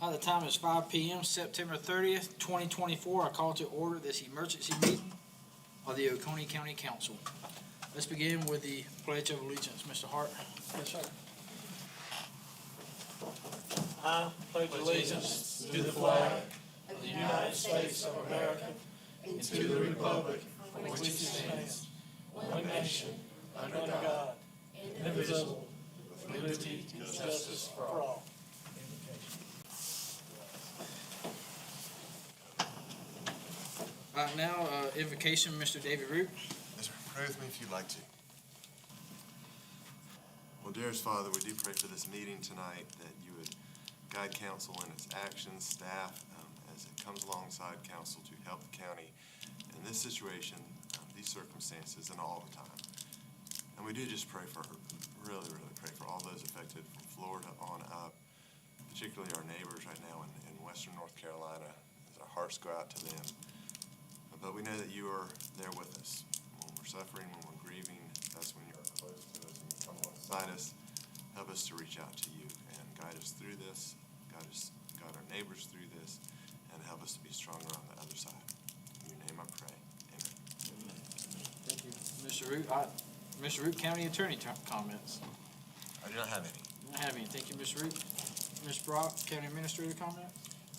The time is 5 p.m., September 30th, 2024. I call to order this emergency meeting of the Oconee County Council. Let's begin with the Pledge of Allegiance. Mr. Hart. Yes, sir. I pledge allegiance to the flag of the United States of America and to the republic for which it stands, one nation, under God, indivisible, with liberty and justice for all. Now, invocation, Mr. David Root. Yes, sir. Pray with me if you'd like to. Well, dearest Father, we do pray for this meeting tonight that you would guide council in its actions, staff, as it comes alongside council to help the county in this situation, these circumstances, and all the time. And we do just pray for, really pray for all those affected from Florida on up, particularly our neighbors right now in western North Carolina, as our hearts go out to them. But we know that you are there with us. When we're suffering, when we're grieving, that's when you're close to us and you come alongside us. Help us to reach out to you and guide us through this, guide our neighbors through this, and help us to be stronger on the other side. In your name I pray. Amen. Thank you. Mr. Root. Mr. Root, County Attorney comments. I do not have any. Don't have any. Thank you, Mr. Root. Ms. Brock, County Administrator comment.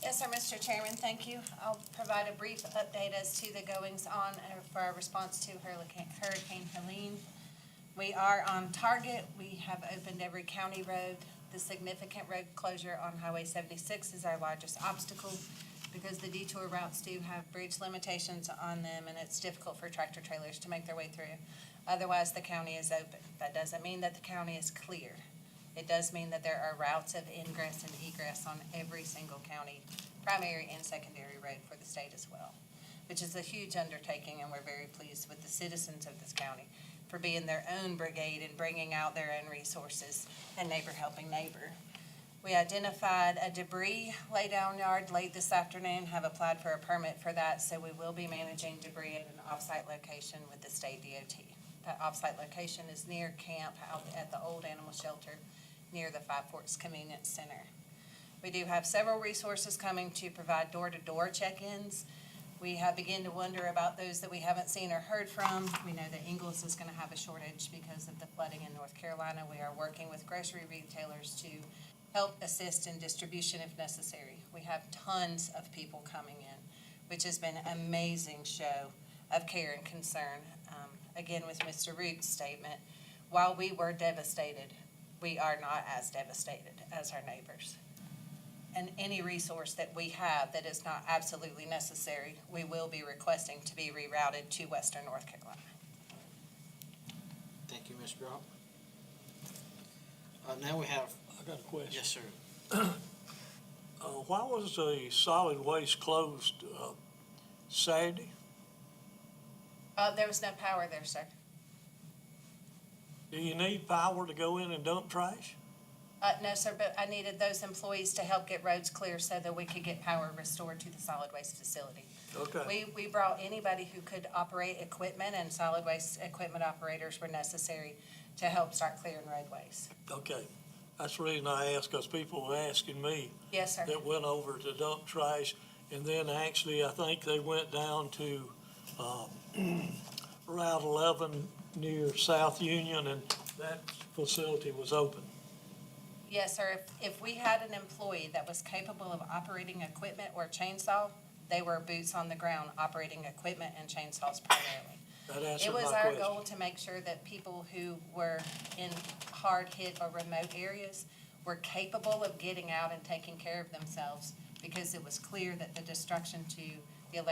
Yes, sir, Mr. Chairman, thank you. I'll provide a brief update as to the goings-on for our response to Hurricane Helene. We are on target. We have opened every county road. The significant road closure on Highway 76 is our largest obstacle because the detour routes do have bridge limitations on them, and it's difficult for tractor trailers to make their way through. Otherwise, the county is open. That doesn't mean that the county is clear. It does mean that there are routes of ingress and egress on every single county, primary and secondary road for the state as well, which is a huge undertaking, and we're very pleased with the citizens of this county for being their own brigade and bringing out their own resources and neighbor helping neighbor. We identified a debris laydown yard late this afternoon, have applied for a permit for that, so we will be managing debris at an off-site location with the state DOT. That off-site location is near camp out at the old animal shelter near the Five Forks Convenience Center. We do have several resources coming to provide door-to-door check-ins. We have begun to wonder about those that we haven't seen or heard from. We know that Ingalls is going to have a shortage because of the flooding in North Carolina. We are working with grocery retailers to help assist in distribution if necessary. We have tons of people coming in, which has been an amazing show of care and concern. Again, with Mr. Root's statement, while we were devastated, we are not as devastated as our neighbors. And any resource that we have that is not absolutely necessary, we will be requesting to be rerouted to western North Carolina. Thank you, Ms. Brock. Now we have. I got a question. Yes, sir. Why was the solid waste closed Saturday? There was no power there, sir. Do you need power to go in and dump trash? No, sir, but I needed those employees to help get roads clear so that we could get power restored to the solid waste facility. Okay. We brought anybody who could operate equipment, and solid waste equipment operators were necessary to help start clearing roadways. Okay. That's the reason I asked, because people were asking me Yes, sir. that went over to dump trash, and then actually I think they went down to Route 11 near South Union, and that facility was open. Yes, sir. If we had an employee that was capable of operating equipment or chainsaw, they were boots on the ground operating equipment and chainsaws primarily. That answered It was my our question. goal to make sure that people who were in hard-hit or remote areas were capable of getting out and taking care of themselves, because it was clear that the destruction to the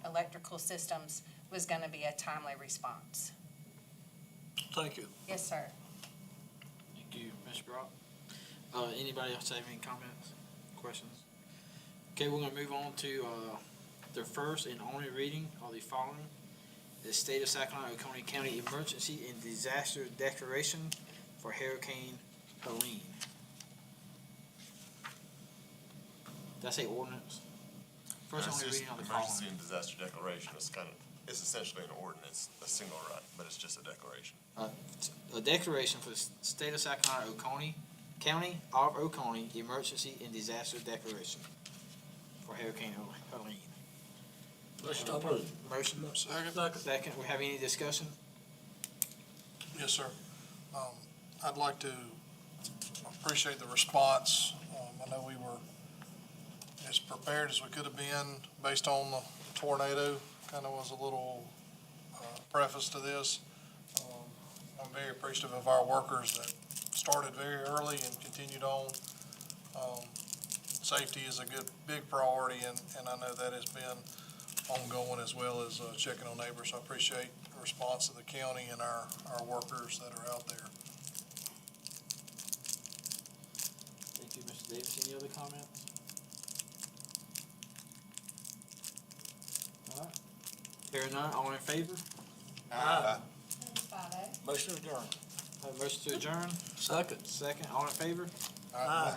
electrical systems was going to be a timely response. Thank you. Yes, sir. Thank you, Ms. Brock. Anybody else have any comments, questions? Okay, we're going to move on to the first and only reading of the following. The State of South Carolina, Oconee County Emergency and Disaster Declaration for Hurricane Helene. Did I say ordinance? First and It's only just reading of the emergency following. and disaster declaration. It's essentially an ordinance, a single right, but it's just a declaration. A declaration for the State of South Carolina, Oconee County of Oconee Emergency and Disaster Declaration for Hurricane Helene. Motion approved. Motion, Second. second, we have any discussion? Yes, sir. I'd like to appreciate the response. I know we were as prepared as we could have been based on the tornado. Kind of was a little preface to this. I'm very appreciative of our workers that started very early and continued on. Safety is a big priority, and I know that has been ongoing as well as checking on neighbors. I appreciate the response of the county and our workers that are out there. Thank you, Mr. Davis. Any other comments? All right. Hearing none, all in favor? Motion adjourned. Have a motion to adjourn? Second. Second, all in favor? Aye.